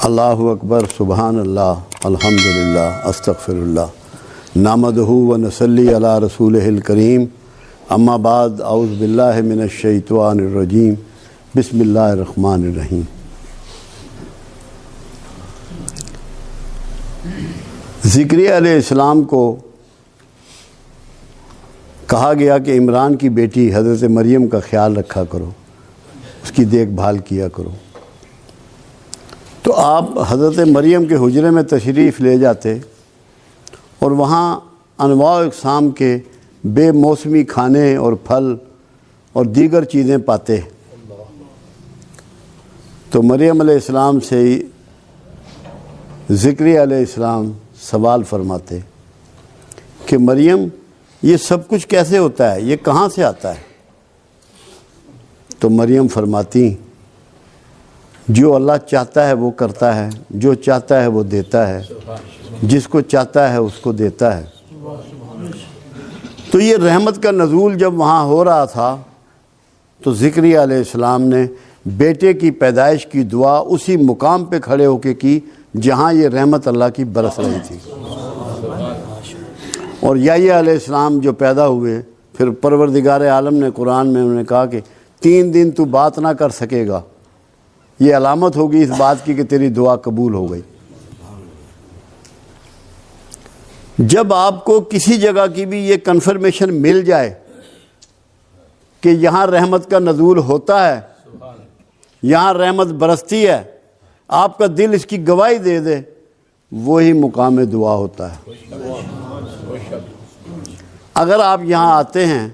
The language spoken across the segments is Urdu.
اللہ اکبر سبحان اللہ الحمدللہ استغفر اللہ نحمدہ و نصلی علی رسولہ الکریم اما بعد اعوذ باللہ من الشیطان الرجیم بسم اللہ الرحمن الرحیم۔ زکریا علیہ السلام کو کہا گیا کہ عمران کی بیٹی حضرت مریم کا خیال رکھا کرو، اس کی دیکھ بھال کیا کرو۔ تو آپ حضرت مریم کے حجرے میں تشریف لے جاتے اور وہاں انواع و اقسام کے بے موسمی کھانے اور پھل اور دیگر چیزیں پاتے۔ تو مریم علیہ السلام سے زکریا علیہ السلام سوال فرماتے کہ مریم یہ سب کچھ کیسے ہوتا ہے، یہ کہاں سے آتا ہے؟ تو مریم فرماتی جو اللہ چاہتا ہے وہ کرتا ہے، جو چاہتا ہے وہ دیتا ہے، جس کو چاہتا ہے اس کو دیتا ہے۔ تو یہ رحمت کا نزول جب وہاں ہو رہا تھا تو زکریا علیہ السلام نے بیٹے کی پیدائش کی دعا اسی مقام پہ کھڑے ہو کے کی جہاں یہ رحمت اللہ کی برس رہی تھی۔ اور یحییٰ علیہ السلام جو پیدا ہوئے، پھر پروردگار عالم نے قرآن میں انہوں نے کہا کہ 3 دن تو بات نہ کر سکے گا، یہ علامت ہوگی اس بات کی کہ تیری دعا قبول ہو گئی۔ جب آپ کو کسی جگہ کی بھی یہ کنفرمیشن مل جائے کہ یہاں رحمت کا نزول ہوتا ہے، یہاں رحمت برستی ہے، آپ کا دل اس کی گواہی دے دے، وہی مقام دعا ہوتا ہے۔ اگر آپ یہاں آتے ہیں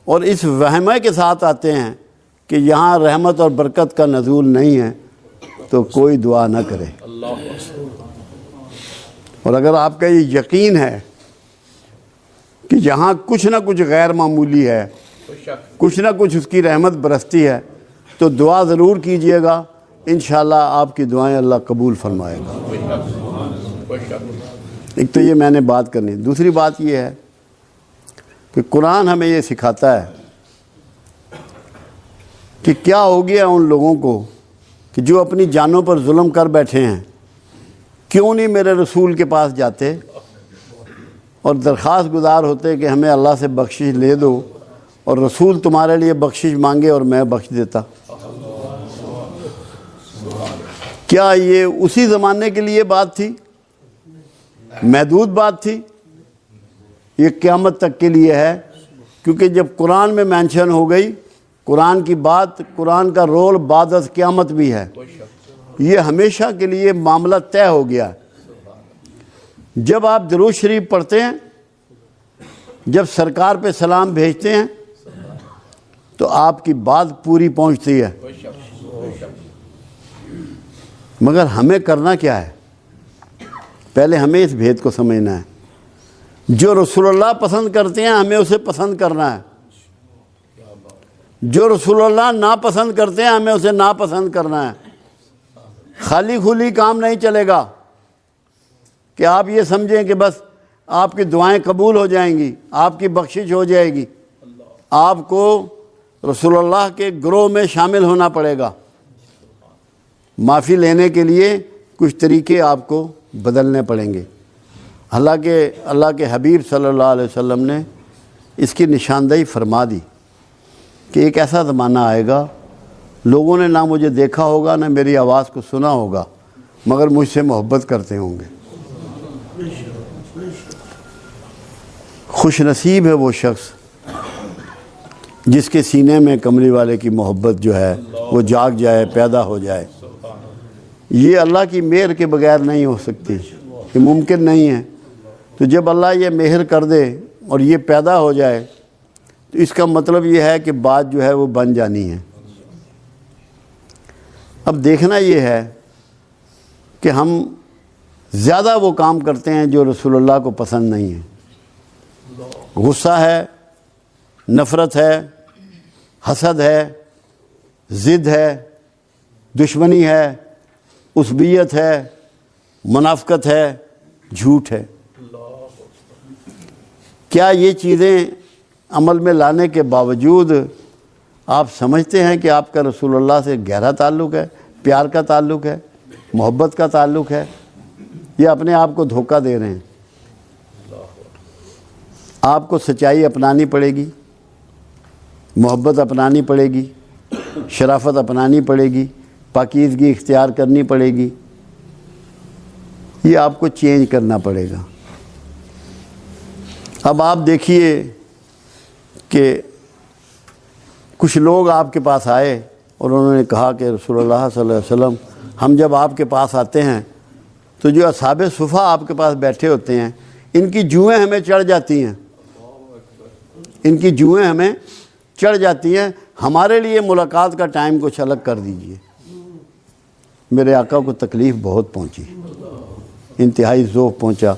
اور اس وہمے کے ساتھ آتے ہیں کہ یہاں رحمت اور برکت کا نزول نہیں ہے تو کوئی دعا نہ کرے۔ اور اگر آپ کا یہ یقین ہے کہ یہاں کچھ نہ کچھ غیر معمولی ہے، کچھ نہ کچھ اس کی رحمت برستی ہے، تو دعا ضرور کیجئے گا، انشاءاللہ آپ کی دعائیں اللہ قبول فرمائے گا۔ ایک تو یہ میں نے بات کرنی۔ دوسری بات یہ ہے کہ قرآن ہمیں یہ سکھاتا ہے کہ کیا ہو گیا ان لوگوں کو کہ جو اپنی جانوں پر ظلم کر بیٹھے ہیں، کیوں نہیں میرے رسول کے پاس جاتے اور درخواست گزار ہوتے کہ ہمیں اللہ سے بخشش لے دو، اور رسول تمہارے لیے بخشش مانگے اور میں بخش دیتا۔ کیا یہ اسی زمانے کے لیے بات تھی؟ محدود بات تھی؟ یہ قیامت تک کے لیے ہے، کیونکہ جب قرآن میں مینشن ہو گئی، قرآن کی بات، قرآن کا رول بعد از قیامت بھی ہے، یہ ہمیشہ کے لیے معاملہ طے ہو گیا۔ جب آپ درود شریف پڑھتے ہیں، جب سرکار پہ سلام بھیجتے ہیں تو آپ کی بات پوری پہنچتی ہے، مگر ہمیں کرنا کیا ہے؟ پہلے ہمیں اس بھید کو سمجھنا ہے۔ جو رسول اللہ پسند کرتے ہیں ہمیں اسے پسند کرنا ہے، جو رسول اللہ ناپسند کرتے ہیں ہمیں اسے ناپسند کرنا ہے۔ خالی کھلی کام نہیں چلے گا کہ آپ یہ سمجھیں کہ بس آپ کی دعائیں قبول ہو جائیں گی، آپ کی بخشش ہو جائے گی۔ آپ کو رسول اللہ کے گروہ میں شامل ہونا پڑے گا۔ معافی لینے کے لیے کچھ طریقے آپ کو بدلنے پڑیں گے۔ حالانکہ اللہ کے حبیب صلی اللہ علیہ وسلم نے اس کی نشاندہی فرما دی کہ ایک ایسا زمانہ آئے گا، لوگوں نے نہ مجھے دیکھا ہوگا نہ میری آواز کو سنا ہوگا، مگر مجھ سے محبت کرتے ہوں گے۔ خوش نصیب ہے وہ شخص جس کے سینے میں کملی والے کی محبت جو ہے وہ جاگ جائے، پیدا ہو جائے۔ یہ اللہ کی مہر کے بغیر نہیں ہو سکتی، یہ ممکن نہیں ہے۔ تو جب اللہ یہ مہر کر دے اور یہ پیدا ہو جائے تو اس کا مطلب یہ ہے کہ بات جو ہے وہ بن جانی ہے۔ اب دیکھنا یہ ہے کہ ہم زیادہ وہ کام کرتے ہیں جو رسول اللہ کو پسند نہیں ہے۔ غصہ ہے، نفرت ہے، حسد ہے، ضد ہے، دشمنی ہے، عصبیت ہے، منافقت ہے، جھوٹ ہے۔ کیا یہ چیزیں عمل میں لانے کے باوجود آپ سمجھتے ہیں کہ آپ کا رسول اللہ سے گہرا تعلق ہے، پیار کا تعلق ہے؟ محبت کا تعلق ہے یا اپنے آپ کو دھوکہ دے رہے ہیں؟ آپ کو سچائی اپنانی پڑے گی، محبت اپنانی پڑے گی، شرافت اپنانی پڑے گی، پاکیزگی اختیار کرنی پڑے گی، یہ آپ کو چینج کرنا پڑے گا۔ اب آپ دیکھیے کہ کچھ لوگ آپ کے پاس آئے اور انہوں نے کہا کہ رسول اللہ صلی اللہ علیہ وسلم، ہم جب آپ کے پاس آتے ہیں تو جو اصحاب صفہ آپ کے پاس بیٹھے ہوتے ہیں ان کی جوئیں ہمیں چڑھ جاتی ہیں، ان کی جوئیں ہمیں چڑھ جاتی ہیں، ہمارے لیے ملاقات کا ٹائم کچھ الگ کر دیجئے۔ میرے آقا کو تکلیف بہت پہنچی، انتہائی ذوق پہنچا۔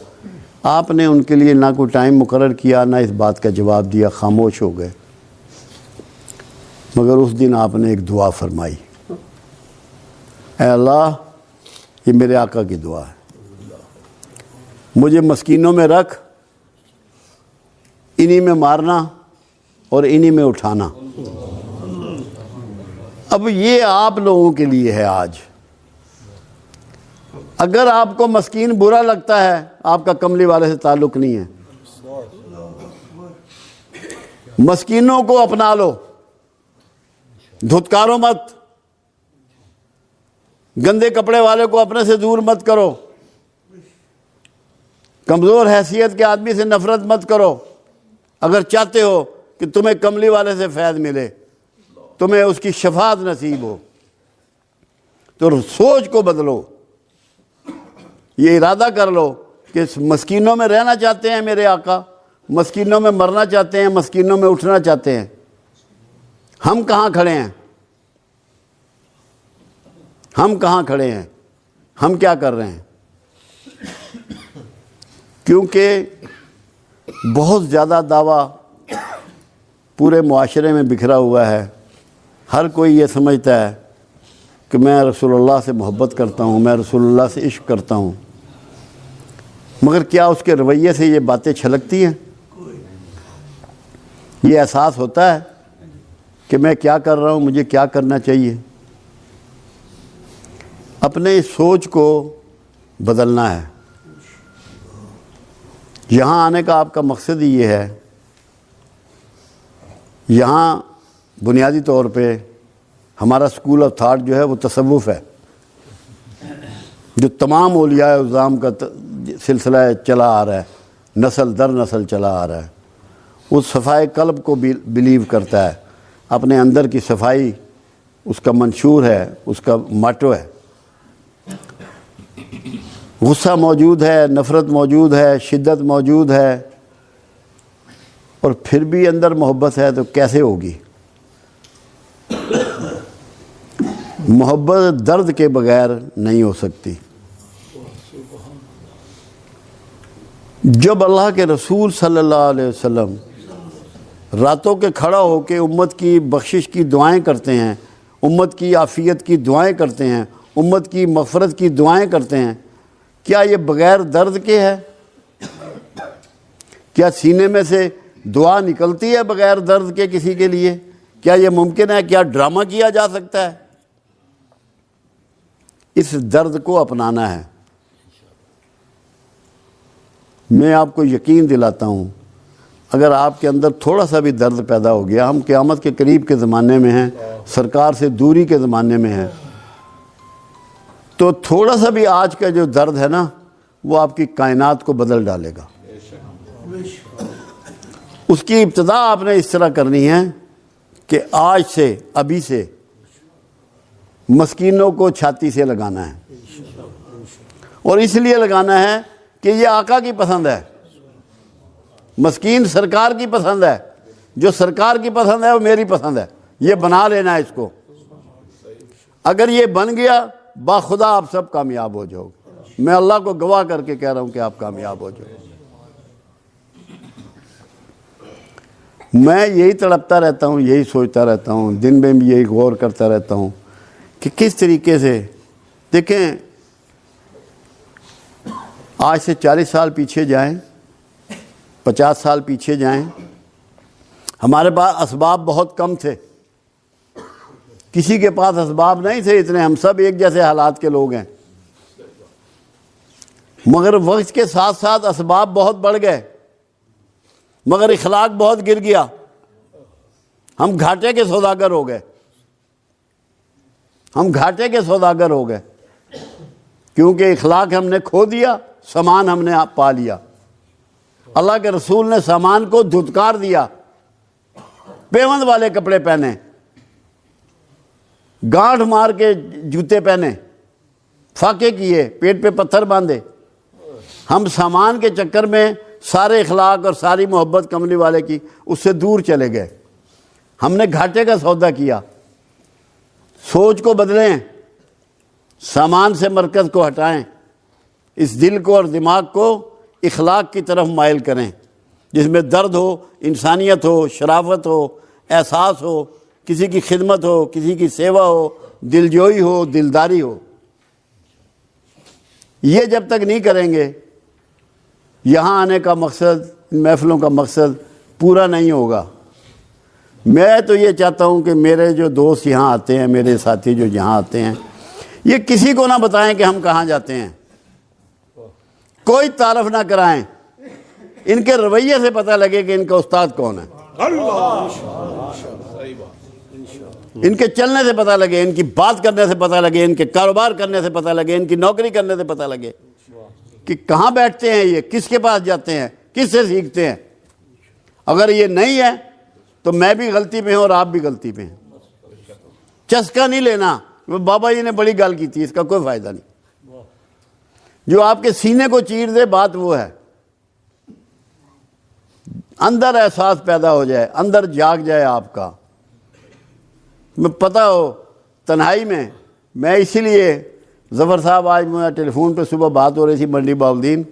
آپ نے ان کے لیے نہ کوئی ٹائم مقرر کیا، نہ اس بات کا جواب دیا، خاموش ہو گئے۔ مگر اس دن آپ نے ایک دعا فرمائی، اے اللہ، یہ میرے آقا کی دعا ہے، مجھے مسکینوں میں رکھ، انہی میں مارنا اور انہی میں اٹھانا۔ اب یہ آپ لوگوں کے لیے ہے آج۔ اگر آپ کو مسکین برا لگتا ہے، آپ کا کملی والے سے تعلق نہیں ہے۔ مسکینوں کو اپنا لو، دھتکارو مت، گندے کپڑے والے کو اپنے سے دور مت کرو، کمزور حیثیت کے آدمی سے نفرت مت کرو۔ اگر چاہتے ہو کہ تمہیں کملی والے سے فیض ملے، تمہیں اس کی شفاعت نصیب ہو، تو سوچ کو بدلو، یہ ارادہ کر لو کہ مسکینوں میں رہنا چاہتے ہیں میرے آقا، مسکینوں میں مرنا چاہتے ہیں، مسکینوں میں اٹھنا چاہتے ہیں۔ ہم کہاں کھڑے ہیں؟ ہم کہاں کھڑے ہیں؟ ہم کیا کر رہے ہیں؟ کیونکہ بہت زیادہ دعویٰ پورے معاشرے میں بکھرا ہوا ہے۔ ہر کوئی یہ سمجھتا ہے کہ میں رسول اللہ سے محبت کرتا ہوں، میں رسول اللہ سے عشق کرتا ہوں، مگر کیا اس کے رویے سے یہ باتیں چھلکتی ہیں؟ یہ احساس ہوتا ہے کہ میں کیا کر رہا ہوں، مجھے کیا کرنا چاہیے؟ اپنے اس سوچ کو بدلنا ہے۔ یہاں آنے کا آپ کا مقصد ہی یہ ہے، یہاں بنیادی طور پہ ہمارا سکول آف تھاٹ جو ہے وہ تصوف ہے، جو تمام اولیاء اعظام کا سلسلہ چلا آ رہا ہے، نسل در نسل چلا آ رہا ہے۔ وہ صفائی قلب کو بلیو کرتا ہے، اپنے اندر کی صفائی اس کا منشور ہے، اس کا ماٹو ہے۔ غصہ موجود ہے، نفرت موجود ہے، شدت موجود ہے، اور پھر بھی اندر محبت ہے تو کیسے ہوگی؟ محبت درد کے بغیر نہیں ہو سکتی۔ جب اللہ کے رسول صلی اللہ علیہ وسلم راتوں کے کھڑا ہو کے امت کی بخشش کی دعائیں کرتے ہیں، امت کی عافیت کی دعائیں کرتے ہیں، امت کی مغفرت کی دعائیں کرتے ہیں، کیا یہ بغیر درد کے ہے؟ کیا سینے میں سے دعا نکلتی ہے بغیر درد کے کسی کے لیے؟ کیا یہ ممکن ہے؟ کیا ڈرامہ کیا جا سکتا ہے؟ اس درد کو اپنانا ہے۔ میں آپ کو یقین دلاتا ہوں، اگر آپ کے اندر تھوڑا سا بھی درد پیدا ہو گیا، ہم قیامت کے قریب کے زمانے میں ہیں، سرکار سے دوری کے زمانے میں ہیں، تو تھوڑا سا بھی آج کا جو درد ہے نا، وہ آپ کی کائنات کو بدل ڈالے گا۔ اس کی ابتدا آپ نے اس طرح کرنی ہے کہ آج سے، ابھی سے مسکینوں کو چھاتی سے لگانا ہے، اور اس لیے لگانا ہے کہ یہ آقا کی پسند ہے۔ مسکین سرکار کی پسند ہے، جو سرکار کی پسند ہے وہ میری پسند ہے، یہ بنا لینا ہے اس کو۔ اگر یہ بن گیا، باخدا آپ سب کامیاب ہو جاؤ گے۔ میں اللہ کو گواہ کر کے کہہ رہا ہوں کہ آپ کامیاب ہو جاؤ گے۔ میں یہی تڑپتا رہتا ہوں، یہی سوچتا رہتا ہوں، دن میں بھی یہی غور کرتا رہتا ہوں کہ کس طریقے سے، دیکھیں آج سے 40 سال پیچھے جائیں، 50 سال پیچھے جائیں، ہمارے پاس اسباب بہت کم تھے، کسی کے پاس اسباب نہیں تھے اتنے، ہم سب ایک جیسے حالات کے لوگ ہیں، مگر وقت کے ساتھ ساتھ اسباب بہت بڑھ گئے، مگر اخلاق بہت گر گیا، ہم گھاٹے کے سوداگر ہو گئے، ہم گھاٹے کے سوداگر ہو گئے، کیونکہ اخلاق ہم نے کھو دیا، سامان ہم نے پا لیا۔ اللہ کے رسول نے سامان کو دھتکار دیا، پیوند والے کپڑے پہنے، گانٹھ مار کے جوتے پہنے، فاقے کیے، پیٹ پہ پتھر باندھے۔ ہم سامان کے چکر میں سارے اخلاق اور ساری محبت کملی والے کی اس سے دور چلے گئے۔ ہم نے گھاٹے کا سودا کیا۔ سوچ کو بدلیں، سامان سے مرکز کو ہٹائیں، اس دل کو اور دماغ کو اخلاق کی طرف مائل کریں، جس میں درد ہو، انسانیت ہو، شرافت ہو، احساس ہو، کسی کی خدمت ہو، کسی کی سیوا ہو، دلجوئی ہو، دلداری ہو۔ یہ جب تک نہیں کریں گے، یہاں آنے کا مقصد، ان محفلوں کا مقصد پورا نہیں ہوگا۔ میں تو یہ چاہتا ہوں کہ میرے جو دوست یہاں آتے ہیں، میرے ساتھی جو یہاں آتے ہیں، یہ کسی کو نہ بتائیں کہ ہم کہاں جاتے ہیں، کوئی تعارف نہ کرائیں، ان کے رویے سے پتہ لگے کہ ان کا استاد کون ہے، ان کے چلنے سے پتہ لگے، ان کی بات کرنے سے پتہ لگے، ان کے کاروبار کرنے سے پتہ لگے، ان کی نوکری کرنے سے پتہ لگے کہ کہاں بیٹھتے ہیں یہ، کس کے پاس جاتے ہیں، کس سے سیکھتے ہیں۔ اگر یہ نہیں ہے تو میں بھی غلطی پہ ہوں اور آپ بھی غلطی پہ ہیں۔ چسکا نہیں لینا، بابا جی نے بڑی گل کی تھی، اس کا کوئی فائدہ نہیں۔ جو آپ کے سینے کو چیر دے، بات وہ ہے، اندر احساس پیدا ہو جائے، اندر جاگ جائے آپ کا، میں پتہ ہو تنہائی میں اسی لیے ظفر صاحب، آج میں ٹیلی فون پہ صبح بات ہو رہی تھی منڈی باؤلدین،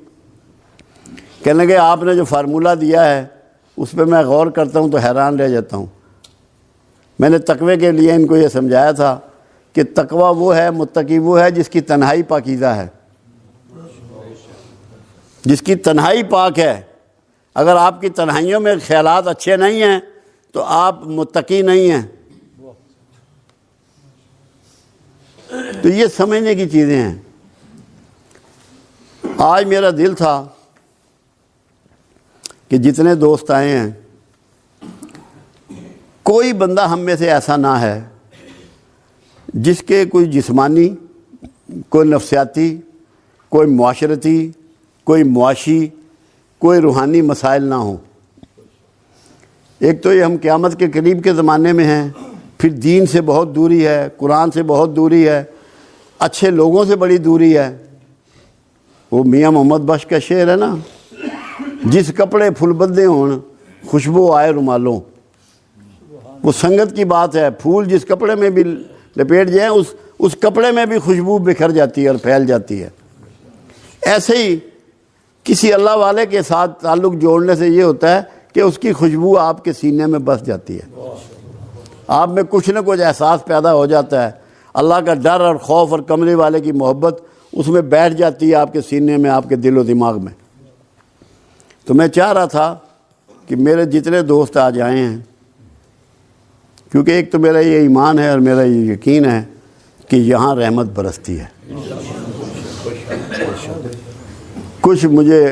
کہنے لگے آپ نے جو فارمولہ دیا ہے اس پہ میں غور کرتا ہوں تو حیران رہ جاتا ہوں۔ میں نے تقوی کے لیے ان کو یہ سمجھایا تھا کہ تقوی وہ ہے، متقی وہ ہے جس کی تنہائی پاکیزہ ہے، جس کی تنہائی پاک ہے۔ اگر آپ کی تنہائیوں میں خیالات اچھے نہیں ہیں تو آپ متقی نہیں ہیں۔ تو یہ سمجھنے کی چیزیں ہیں۔ آج میرا دل تھا کہ جتنے دوست آئے ہیں، کوئی بندہ ہم میں سے ایسا نہ ہے جس کے کوئی جسمانی، کوئی نفسیاتی، کوئی معاشرتی، کوئی معاشی، کوئی روحانی مسائل نہ ہوں۔ ایک تو یہ ہم قیامت کے قریب کے زمانے میں ہیں، پھر دین سے بہت دوری ہے، قرآن سے بہت دوری ہے، اچھے لوگوں سے بڑی دوری ہے۔ وہ میاں محمد بخش کا شعر ہے نا، جس کپڑے پھل بدے ہون خوشبو آئے رومالوں۔ وہ سنگت کی بات ہے، پھول جس کپڑے میں بھی لپیٹ جائیں اس کپڑے میں بھی خوشبو بکھر جاتی ہے اور پھیل جاتی ہے۔ ایسے ہی کسی اللہ والے کے ساتھ تعلق جوڑنے سے یہ ہوتا ہے کہ اس کی خوشبو آپ کے سینے میں بس جاتی ہے، آپ میں کچھ نہ کچھ احساس پیدا ہو جاتا ہے، اللہ کا ڈر اور خوف اور کملی والے کی محبت اس میں بیٹھ جاتی ہے آپ کے سینے میں، آپ کے دل و دماغ میں۔ تو میں چاہ رہا تھا کہ میرے جتنے دوست آج آئے ہیں، کیونکہ ایک تو میرا یہ ایمان ہے اور میرا یہ یقین ہے کہ یہاں رحمت برستی ہے۔ کچھ مجھے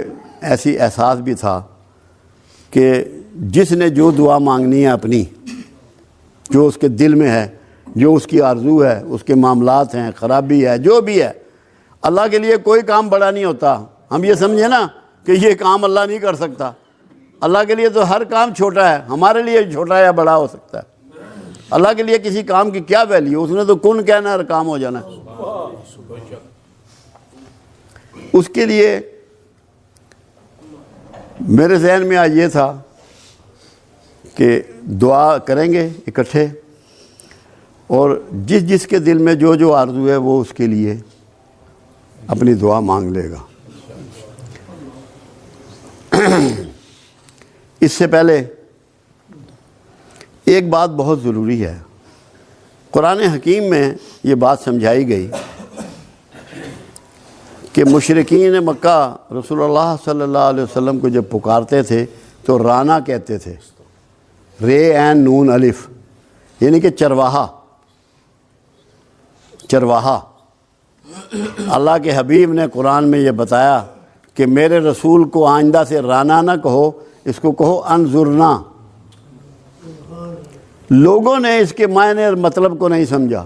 ایسی احساس بھی تھا کہ جس نے جو دعا مانگنی ہے اپنی، جو اس کے دل میں ہے، جو اس کی آرزو ہے، اس کے معاملات ہیں، خرابی ہے، جو بھی ہے، اللہ کے لیے کوئی کام بڑا نہیں ہوتا۔ ہم یہ سمجھیں نا کہ یہ کام اللہ نہیں کر سکتا، اللہ کے لیے تو ہر کام چھوٹا ہے، ہمارے لیے چھوٹا یا بڑا ہو سکتا ہے۔ اللہ کے لیے کسی کام کی کیا ویلیو، اس نے تو کن کہنا ہے اور کام ہو جانا ہے۔ اس کے لیے میرے ذہن میں آج یہ تھا کہ دعا کریں گے اکٹھے، اور جس جس کے دل میں جو جو آرزو ہے وہ اس کے لیے اپنی دعا مانگ لے گا۔ اس سے پہلے ایک بات بہت ضروری ہے، قرآن حکیم میں یہ بات سمجھائی گئی کہ مشرکین مکہ رسول اللہ صلی اللہ علیہ وسلم کو جب پکارتے تھے تو رانا کہتے تھے، رے عین نون الف، یعنی کہ چرواہا، چرواہا اللہ کے حبیب نے قرآن میں یہ بتایا کہ میرے رسول کو آئندہ سے رانا نہ کہو، اس کو کہو انظرنا۔ لوگوں نے اس کے معنی اور مطلب کو نہیں سمجھا۔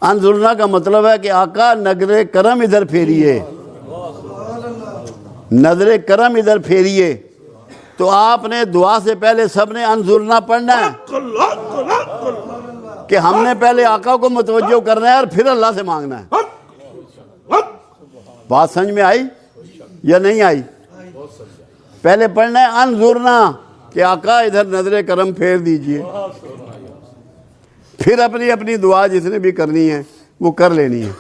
انظرنا کا مطلب ہے کہ آقا نظر کرم ادھر پھیریے، نظر کرم ادھر پھیریے۔ تو آپ نے دعا سے پہلے سب نے انظرنا پڑھنا ہے کہ ہم نے پہلے آقا کو متوجہ کرنا ہے اور پھر اللہ سے مانگنا ہے۔ بات سمجھ میں آئی یا نہیں آئی؟ پہلے پڑھنا ہے انظرنا کہ آقا ادھر نظر کرم پھیر دیجئے، پھر اپنی اپنی دعا جس نے بھی کرنی ہے وہ کر لینی ہے۔